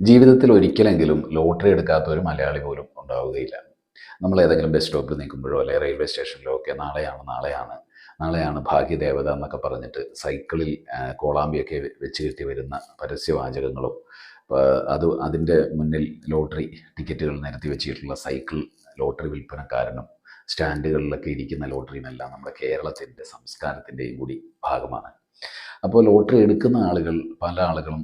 ജീവിതത്തിൽ ഒരിക്കലെങ്കിലും ലോട്ടറി എടുക്കാത്ത ഒരു മലയാളി പോലും ഉണ്ടാവുകയില്ല. നമ്മൾ ഏതെങ്കിലും ബസ് സ്റ്റോപ്പിൽ നിൽക്കുമ്പോഴോ അല്ലെങ്കിൽ റെയിൽവേ സ്റ്റേഷനിലോ ഒക്കെ നാളെയാണ് ഭാഗ്യദേവത എന്നൊക്കെ പറഞ്ഞിട്ട് സൈക്കിളിൽ കോളാമ്പിയൊക്കെ വെച്ച് കെട്ടി വരുന്ന പരസ്യവാചകങ്ങളും അതിൻ്റെ മുന്നിൽ ലോട്ടറി ടിക്കറ്റുകൾ നിരത്തി വെച്ചിട്ടുള്ള സൈക്കിൾ ലോട്ടറി വിൽപ്പനക്കാരനും സ്റ്റാൻഡുകളിലൊക്കെ ഇരിക്കുന്ന ലോട്ടറിയുമെല്ലാം നമ്മുടെ കേരളത്തിൻ്റെ സംസ്കാരത്തിൻ്റെയും കൂടി ഭാഗമാണ്. അപ്പോൾ ലോട്ടറി എടുക്കുന്ന ആളുകൾ പല ആളുകളും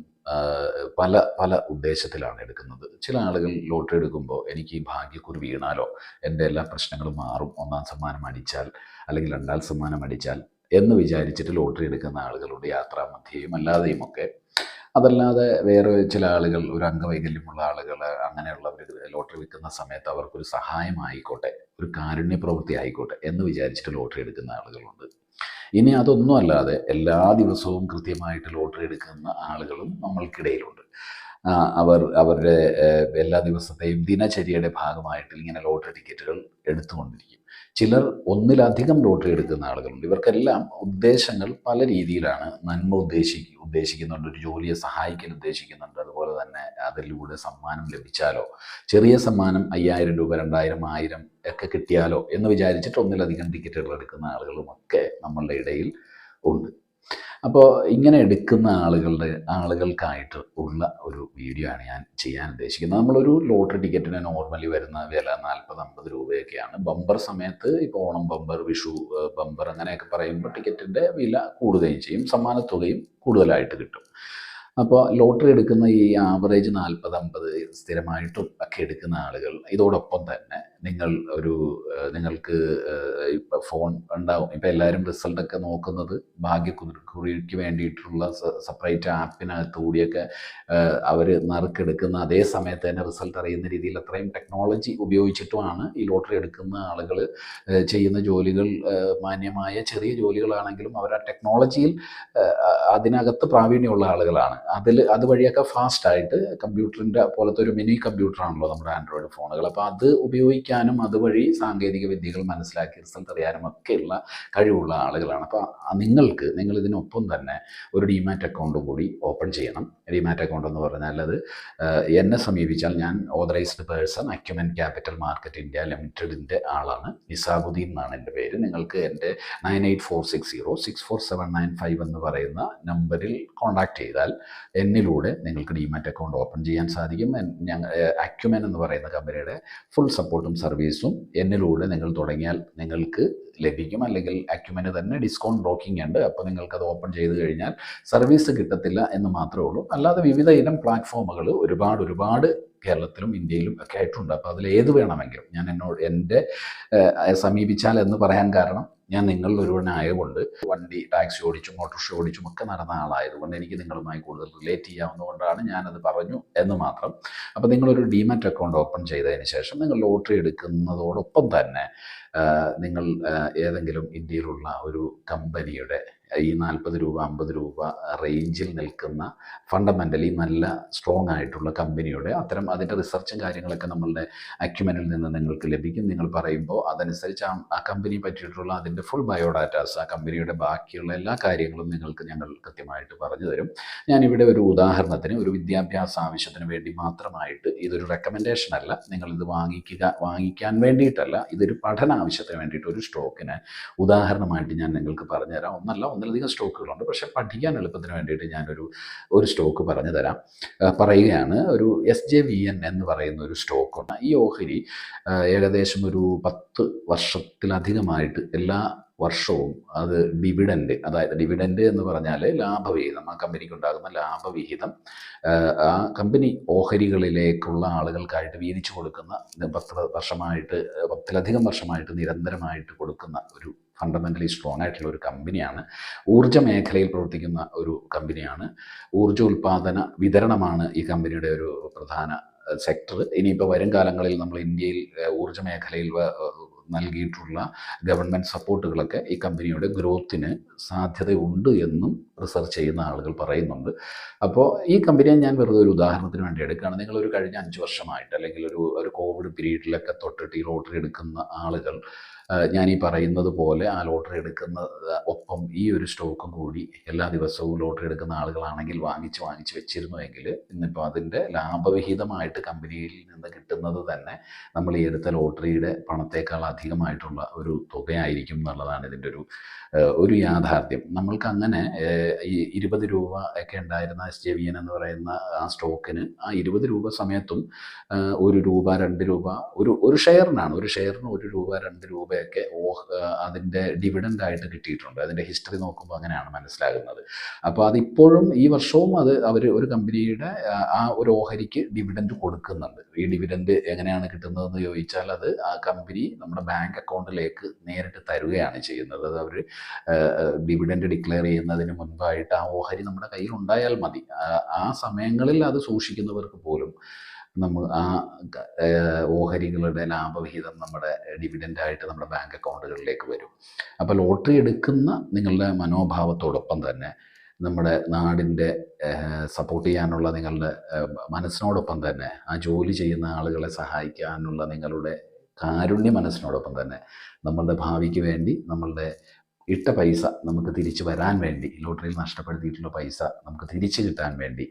പല പല ഉദ്ദേശത്തിലാണ് എടുക്കുന്നത്. ചില ആളുകൾ ലോട്ടറി എടുക്കുമ്പോൾ എനിക്ക് ഈ ഭാഗ്യക്കുറി വീണാലോ, എൻ്റെ എല്ലാ പ്രശ്നങ്ങളും മാറും, ഒന്നാം സമ്മാനം അടിച്ചാൽ അല്ലെങ്കിൽ രണ്ടാം സമ്മാനം അടിച്ചാൽ എന്ന് വിചാരിച്ചിട്ട് ലോട്ടറി എടുക്കുന്ന ആളുകളുണ്ട്, യാത്രാമധ്യേയും അല്ലാതെയുമൊക്കെ. അതല്ലാതെ വേറെ ചില ആളുകൾ, ഒരു അംഗവൈകല്യമുള്ള ആളുകൾ, അങ്ങനെയുള്ളവർ ലോട്ടറി വിൽക്കുന്ന സമയത്ത് അവർക്കൊരു സഹായമായിക്കോട്ടെ, ഒരു കാരുണ്യ പ്രവൃത്തി ആയിക്കോട്ടെ എന്ന് വിചാരിച്ചിട്ട് ലോട്ടറി എടുക്കുന്ന ആളുകളുണ്ട്. ഇനി അതൊന്നും അല്ലാതെ എല്ലാ ദിവസവും കൃത്യമായിട്ട് ലോട്ടറി എടുക്കുന്ന ആളുകളും നമ്മൾക്കിടയിലുണ്ട്. അവരുടെ എല്ലാ ദിവസത്തെയും ദിനചര്യയുടെ ഭാഗമായിട്ട് ഇങ്ങനെ ലോട്ടറി ടിക്കറ്റുകൾ എടുത്തുകൊണ്ടിരിക്കും. ചിലർ ഒന്നിലധികം ലോട്ടറി എടുക്കുന്ന ആളുകളുണ്ട്. ഇവർക്കെല്ലാം ഉദ്ദേശങ്ങൾ പല രീതിയിലാണ്. നന്മ ഉദ്ദേശിക്കുന്നുണ്ട്, ഒരു ജോലിയെ സഹായിക്കാൻ ഉദ്ദേശിക്കുന്നുണ്ട്, അതുപോലെ തന്നെ അതിലൂടെ സമ്മാനം ലഭിച്ചാലോ, ചെറിയ സമ്മാനം 5000 രൂപ, 2000, 1000 ഒക്കെ കിട്ടിയാലോ എന്ന് വിചാരിച്ചിട്ട് ഒന്നിലധികം ടിക്കറ്റുകൾ എടുക്കുന്ന ആളുകളുമൊക്കെ നമ്മളുടെ ഇടയിൽ ഉണ്ട്. അപ്പോൾ ഇങ്ങനെ എടുക്കുന്ന ആളുകൾക്കായിട്ട് ഉള്ള ഒരു വീഡിയോ ആണ് ഞാൻ ചെയ്യാൻ ഉദ്ദേശിക്കുന്നത്. നമ്മളൊരു ലോട്ടറി ടിക്കറ്റിന് നോർമലി വരുന്ന വില 40-50 രൂപയൊക്കെയാണ്. ബമ്പർ സമയത്ത് ഇപ്പോൾ ഓണം ബമ്പർ, വിഷു ബമ്പർ അങ്ങനെയൊക്കെ പറയുമ്പോൾ ടിക്കറ്റിൻ്റെ വില കൂടുകയും ചെയ്യും, സമ്മാനത്തുകയും കൂടുതലായിട്ട് കിട്ടും. അപ്പോൾ ലോട്ടറി എടുക്കുന്ന ഈ ആവറേജ് 40-50 സ്ഥിരമായിട്ടും ഒക്കെ എടുക്കുന്ന ആളുകൾ, ഇതോടൊപ്പം തന്നെ നിങ്ങൾക്ക് ഇപ്പം ഫോൺ ഉണ്ടാവും. ഇപ്പം എല്ലാവരും റിസൾട്ടൊക്കെ നോക്കുന്നത് ഭാഗ്യക്കുറിക്ക് വേണ്ടിയിട്ടുള്ള സെപ്പറേറ്റ് ആപ്പിനകത്ത് കൂടിയൊക്കെ അവർ നറുക്കെടുക്കുന്ന അതേ സമയത്ത് തന്നെ റിസൾട്ട് അറിയുന്ന രീതിയിൽ അത്രയും ടെക്നോളജി ഉപയോഗിച്ചിട്ടുമാണ് ഈ ലോട്ടറി എടുക്കുന്ന ആളുകൾ ചെയ്യുന്ന ജോലികൾ. മാന്യമായ ചെറിയ ജോലികളാണെങ്കിലും അവർ ആ ടെക്നോളജിയിൽ അതിനകത്ത് പ്രാവീണ്യമുള്ള ആളുകളാണ്. അതുവഴിയൊക്കെ ഫാസ്റ്റായിട്ട് കമ്പ്യൂട്ടറിൻ്റെ പോലത്തെ ഒരു മിനി കമ്പ്യൂട്ടറാണല്ലോ നമ്മുടെ ആൻഡ്രോയിഡ് ഫോണുകൾ. അപ്പോൾ അത് ഉപയോഗിക്കാനും അതുവഴി സാങ്കേതിക വിദ്യകൾ മനസ്സിലാക്കി റിസൾട്ട് അറിയാനും ഒക്കെയുള്ള കഴിവുള്ള ആളുകളാണ്. അപ്പോൾ നിങ്ങൾ ഇതിനൊപ്പം തന്നെ ഒരു ഡിമാറ്റ് അക്കൗണ്ട് കൂടി ഓപ്പൺ ചെയ്യണം. ഡിമാറ്റ് അക്കൗണ്ട് എന്ന് പറഞ്ഞാൽ അത് എന്നെ സമീപിച്ചാൽ, ഞാൻ authorised person, Acumen Capital Market India ലിമിറ്റഡിൻ്റെ ആളാണ്. നിസാബുദ്ദീൻ എന്നാണ് എൻ്റെ പേര്. നിങ്ങൾക്ക് എൻ്റെ 9846064795 എന്ന് പറയുന്ന നമ്പറിൽ കോൺടാക്റ്റ് ചെയ്താൽ എന്നിലൂടെ നിങ്ങൾക്ക് ഡിമാറ്റ് അക്കൗണ്ട് ഓപ്പൺ ചെയ്യാൻ സാധിക്കും. അക്യുമെൻ എന്ന് പറയുന്ന കമ്പനിയുടെ ഫുൾ സപ്പോർട്ടും സർവീസും എന്നിലൂടെ നിങ്ങൾ തുടങ്ങിയാൽ നിങ്ങൾക്ക് ലഭിക്കും. അല്ലെങ്കിൽ അക്യുമെന് തന്നെ ഡിസ്കൗണ്ട് ബ്രോക്കിംഗ് ഉണ്ട്. അപ്പോൾ നിങ്ങൾക്കത് ഓപ്പൺ ചെയ്ത് കഴിഞ്ഞാൽ സർവീസ് കിട്ടത്തില്ല എന്ന് മാത്രമേ ഉള്ളൂ. അല്ലാതെ വിവിധ ഇനം പ്ലാറ്റ്ഫോമുകൾ ഒരുപാട് കേരളത്തിലും ഇന്ത്യയിലും ഒക്കെ ആയിട്ടുണ്ട്. അപ്പോൾ അതിലേത് വേണമെങ്കിലും എൻ്റെ സമീപിച്ചാൽ എന്ന് പറയാൻ കാരണം, ഞാൻ നിങ്ങളിൽ ഒരുവനായതുകൊണ്ട്, വണ്ടി ടാക്സി ഓടിച്ചും ഓട്ടോറിക്ഷ ഓടിച്ചും ഒക്കെ നടന്ന ആളായതുകൊണ്ട് എനിക്ക് നിങ്ങളുമായി കൂടുതൽ റിലേറ്റ് ചെയ്യാവുന്നതുകൊണ്ടാണ് ഞാനത് പറഞ്ഞു എന്ന് മാത്രം. അപ്പോൾ നിങ്ങളൊരു ഡിമാറ്റ് അക്കൗണ്ട് ഓപ്പൺ ചെയ്തതിന് ശേഷം നിങ്ങൾ ലോട്ടറി എടുക്കുന്നതോടൊപ്പം തന്നെ നിങ്ങൾ ഏതെങ്കിലും ഇന്ത്യയിലുള്ള ഒരു കമ്പനിയുടെ ഈ 40 രൂപ 50 രൂപ റേഞ്ചിൽ നിൽക്കുന്ന ഫണ്ടമെൻ്റലി നല്ല സ്ട്രോങ് ആയിട്ടുള്ള കമ്പനിയുടെ അതിൻ്റെ റിസർച്ചും കാര്യങ്ങളൊക്കെ നമ്മളുടെ അക്യുമെനിൽ നിന്ന് നിങ്ങൾക്ക് ലഭിക്കും. നിങ്ങൾ പറയുമ്പോൾ അതനുസരിച്ച് ആ കമ്പനിയെ പറ്റിയിട്ടുള്ള അതിൻ്റെ ഫുൾ ബയോഡാറ്റാസ്, ആ കമ്പനിയുടെ ബാക്കിയുള്ള എല്ലാ കാര്യങ്ങളും ഞങ്ങൾ കൃത്യമായിട്ട് പറഞ്ഞു തരും. ഞാനിവിടെ ഒരു ഉദാഹരണത്തിന്, ഒരു വിദ്യാഭ്യാസ ആവശ്യത്തിന് വേണ്ടി മാത്രമായിട്ട്, ഇതൊരു റെക്കമെൻഡേഷൻ അല്ല, നിങ്ങളിത് വാങ്ങിക്കാൻ വേണ്ടിയിട്ടല്ല, ഇതൊരു പഠന ആവശ്യത്തിന് വേണ്ടിയിട്ട് ഒരു സ്റ്റോക്കിന് ഉദാഹരണമായിട്ട് ഞാൻ നിങ്ങൾക്ക് പറഞ്ഞുതരാം. ഒന്നിലധികം സ്റ്റോക്കുകളുണ്ട്, പക്ഷെ പഠിക്കാൻ എളുപ്പത്തിന് വേണ്ടിയിട്ട് ഞാനൊരു സ്റ്റോക്ക് പറയുകയാണ്. ഒരു SJVN എന്ന് പറയുന്ന ഒരു സ്റ്റോക്കുണ്ട്. ഈ ഓഹരി ഏകദേശം ഒരു 10 വർഷത്തിലധികമായിട്ട് എല്ലാ വർഷവും അത് ഡിവിഡൻഡ് എന്ന് പറഞ്ഞാൽ ലാഭവിഹിതം, ആ കമ്പനിക്ക് ഉണ്ടാകുന്ന ലാഭവിഹിതം ആ കമ്പനി ഓഹരികളിലേക്കുള്ള ആളുകൾക്കായിട്ട് വീതിച്ചു കൊടുക്കുന്ന 10ലധികം വർഷമായിട്ട് നിരന്തരമായിട്ട് കൊടുക്കുന്ന ഒരു ഫണ്ടമെൻ്റലി സ്ട്രോങ് ആയിട്ടുള്ള ഒരു കമ്പനിയാണ്. ഊർജ്ജ മേഖലയിൽ പ്രവർത്തിക്കുന്ന ഒരു കമ്പനിയാണ്. ഊർജ്ജ ഉൽപ്പാദന വിതരണമാണ് ഈ കമ്പനിയുടെ ഒരു പ്രധാന സെക്ടർ. ഇനിയിപ്പോൾ വരും കാലങ്ങളിൽ നമ്മൾ ഇന്ത്യയിൽ ഊർജ്ജ മേഖലയിൽ നൽകിയിട്ടുള്ള ഗവൺമെൻറ് സപ്പോർട്ടുകളൊക്കെ ഈ കമ്പനിയുടെ ഗ്രോത്തിന് സാധ്യതയുണ്ട് എന്നും റിസർച്ച് ചെയ്യുന്ന ആളുകൾ പറയുന്നുണ്ട്. അപ്പോൾ ഈ കമ്പനിയെ ഞാൻ വെറുതെ ഒരു ഉദാഹരണത്തിന് വേണ്ടി എടുക്കുകയാണ്. നിങ്ങളൊരു കഴിഞ്ഞ 5 വർഷമായിട്ട് അല്ലെങ്കിൽ ഒരു കോവിഡ് പീരീഡിലൊക്കെ തൊട്ടിട്ട് ഈ ലോട്ടറി എടുക്കുന്ന ആളുകൾ ഞാൻ ഈ പറയുന്നത് പോലെ ആ ലോട്ടറി എടുക്കുന്ന ഒപ്പം ഈ ഒരു സ്റ്റോക്കും കൂടി എല്ലാ ദിവസവും ലോട്ടറി എടുക്കുന്ന ആളുകളാണെങ്കിൽ വാങ്ങിച്ച് വെച്ചിരുന്നുവെങ്കിൽ ഇന്നിപ്പോൾ അതിൻ്റെ ലാഭവിഹിതമായിട്ട് കമ്പനിയിൽ നിന്ന് കിട്ടുന്നത് തന്നെ നമ്മൾ ഈ എടുത്ത ലോട്ടറിയുടെ പണത്തേക്കാൾ അധികമായിട്ടുള്ള ഒരു തുകയായിരിക്കും എന്നുള്ളതാണ് ഇതിൻ്റെ ഒരു യാഥാർത്ഥ്യം. നമ്മൾക്ക് അങ്ങനെ ഈ 20 രൂപ ഒക്കെ ഉണ്ടായിരുന്ന SJVN എന്ന് പറയുന്ന ആ സ്റ്റോക്കിന് ആ 20 രൂപ സമയത്തും 1 രൂപ 2 രൂപ ഒരു ഷെയറിനാണ്, ഒരു ഷെയറിന് 1 രൂപ 2 രൂപയൊക്കെ അതിൻ്റെ ഡിവിഡൻ്റ് ആയിട്ട് കിട്ടിയിട്ടുണ്ട്. അതിൻ്റെ ഹിസ്റ്ററി നോക്കുമ്പോൾ അങ്ങനെയാണ് മനസ്സിലാകുന്നത്. അപ്പോൾ അതിപ്പോഴും ഈ വർഷവും അവർ ഒരു കമ്പനിയുടെ ആ ഒരു ഓഹരിക്ക് ഡിവിഡൻഡ് കൊടുക്കുന്നുണ്ട്. ഈ ഡിവിഡൻഡ് എങ്ങനെയാണ് കിട്ടുന്നതെന്ന് ചോദിച്ചാൽ അത് ആ കമ്പനി നമ്മുടെ ബാങ്ക് അക്കൗണ്ടിലേക്ക് നേരിട്ട് തരുകയാണ് ചെയ്യുന്നത്. അത് അവർ ഡിവിഡൻഡ് ഡിക്ലെയർ ചെയ്യുന്നതിന് മുൻപായിട്ട് ആ ഓഹരി നമ്മുടെ കയ്യിൽ ഉണ്ടായാൽ മതി. ആ സമയങ്ങളിൽ അത് സൂക്ഷിക്കുന്നവർക്ക് പോലും നമ്മൾ ആ ഓഹരികളുടെ ലാഭവിഹിതം നമ്മുടെ ഡിവിഡൻ്റായിട്ട് നമ്മുടെ ബാങ്ക് അക്കൗണ്ടുകളിലേക്ക് വരും. അപ്പോൾ ലോട്ടറി എടുക്കുന്ന നിങ്ങളുടെ മനോഭാവത്തോടൊപ്പം തന്നെ നമ്മുടെ നാടിൻ്റെ സപ്പോർട്ട് ചെയ്യാനുള്ള നിങ്ങളുടെ മനസ്സിനോടൊപ്പം തന്നെ ആ ജോലി ചെയ്യുന്ന ആളുകളെ സഹായിക്കാനുള്ള നിങ്ങളുടെ കാരുണ്യ മനസ്സിനോടൊപ്പം തന്നെ നമ്മളുടെ ഭാവിക്ക് വേണ്ടി നമ്മളുടെ ഇട്ട പൈസ നമുക്ക് തിരിച്ചു വരാൻ വേണ്ടി, ലോട്ടറിയിൽ നഷ്ടപ്പെടുത്തിയിട്ടുള്ള പൈസ നമുക്ക് തിരിച്ചു കിട്ടാൻ വേണ്ടി,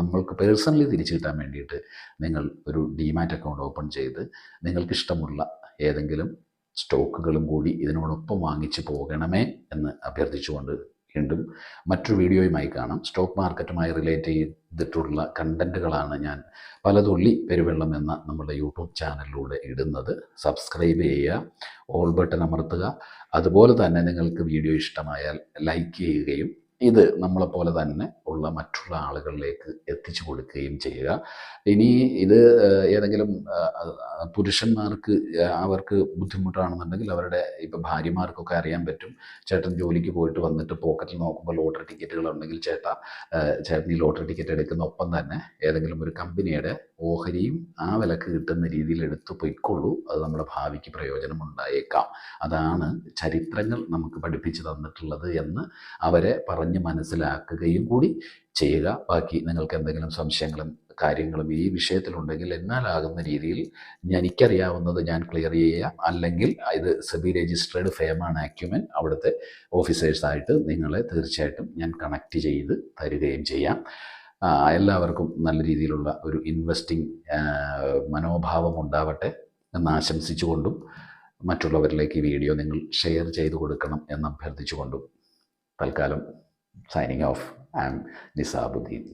നമ്മൾക്ക് പേഴ്സണലി തിരിച്ചു കിട്ടാൻ വേണ്ടിയിട്ട് നിങ്ങൾ ഒരു ഡിമാറ്റ് അക്കൗണ്ട് ഓപ്പൺ ചെയ്ത് നിങ്ങൾക്കിഷ്ടമുള്ള ഏതെങ്കിലും സ്റ്റോക്കുകളും കൂടി ഇതിനോടൊപ്പം വാങ്ങിച്ചു പോകണമേ എന്ന് അഭ്യർത്ഥിച്ചുകൊണ്ട് വീണ്ടും മറ്റൊരു വീഡിയോയുമായി കാണാം. സ്റ്റോക്ക് മാർക്കറ്റുമായി റിലേറ്റ് ചെയ്തിട്ടുള്ള കണ്ടൻറ്റുകളാണ് ഞാൻ പലതുള്ളി പെരുവെള്ളം എന്ന നമ്മുടെ യൂട്യൂബ് ചാനലിലൂടെ ഇടുന്നത്. സബ്സ്ക്രൈബ് ചെയ്യുക, ഓൾ ബട്ടൺ അമർത്തുക. അതുപോലെ തന്നെ നിങ്ങൾക്ക് വീഡിയോ ഇഷ്ടമായാൽ ലൈക്ക് ചെയ്യുകയും ഇത് നമ്മളെപ്പോലെ തന്നെ ഉള്ള മറ്റുള്ള ആളുകളിലേക്ക് എത്തിച്ചു കൊടുക്കുകയും ചെയ്യുക. ഇനി ഇത് ഏതെങ്കിലും പുരുഷന്മാർക്ക് അവർക്ക് ബുദ്ധിമുട്ടാണെന്നുണ്ടെങ്കിൽ അവരുടെ ഇപ്പം ഭാര്യമാർക്കൊക്കെ അറിയാൻ പറ്റും. ചേട്ടൻ ജോലിക്ക് പോയിട്ട് വന്നിട്ട് പോക്കറ്റിൽ നോക്കുമ്പോൾ ലോട്ടറി ടിക്കറ്റുകൾ ഉണ്ടെങ്കിൽ ചേട്ടൻ ഈ ലോട്ടറി ടിക്കറ്റ് എടുക്കുന്ന ഒപ്പം തന്നെ ഏതെങ്കിലും ഒരു കമ്പനിയുടെ ഓഹരിയും ആ വിലക്ക് കിട്ടുന്ന രീതിയിൽ എടുത്തു പൊയ്ക്കൊള്ളൂ. അത് നമ്മുടെ ഭാവിക്ക് പ്രയോജനം ഉണ്ടായേക്കാം. അതാണ് ചരിത്രങ്ങൾ നമുക്ക് പഠിപ്പിച്ചു തന്നിട്ടുള്ളത് എന്ന് അവരെ പറഞ്ഞ് മനസ്സിലാക്കുകയും കൂടി ചെയ്യുക. ബാക്കി നിങ്ങൾക്ക് എന്തെങ്കിലും സംശയങ്ങളും കാര്യങ്ങളും ഈ വിഷയത്തിലുണ്ടെങ്കിൽ എന്നാലാകുന്ന രീതിയിൽ എനിക്കറിയാവുന്നത് ഞാൻ ക്ലിയർ ചെയ്യാം. അല്ലെങ്കിൽ ഇത് സെബി രജിസ്ട്രേഡ് ഫേമാണ് ആക്യുമെൻ, അവിടുത്തെ ഓഫീസേഴ്സായിട്ട് നിങ്ങളെ തീർച്ചയായിട്ടും ഞാൻ കണക്റ്റ് ചെയ്ത് തരികയും ചെയ്യാം. എല്ലാവർക്കും നല്ല രീതിയിലുള്ള ഒരു ഇൻവെസ്റ്റിംഗ് മനോഭാവം ഉണ്ടാവട്ടെ എന്ന് ആശംസിച്ചുകൊണ്ടും മറ്റുള്ളവരിലേക്ക് ഈ വീഡിയോ നിങ്ങൾ ഷെയർ ചെയ്ത് കൊടുക്കണം എന്ന് അഭ്യർത്ഥിച്ചുകൊണ്ടും തൽക്കാലം signing off. I'm Nisabuddin.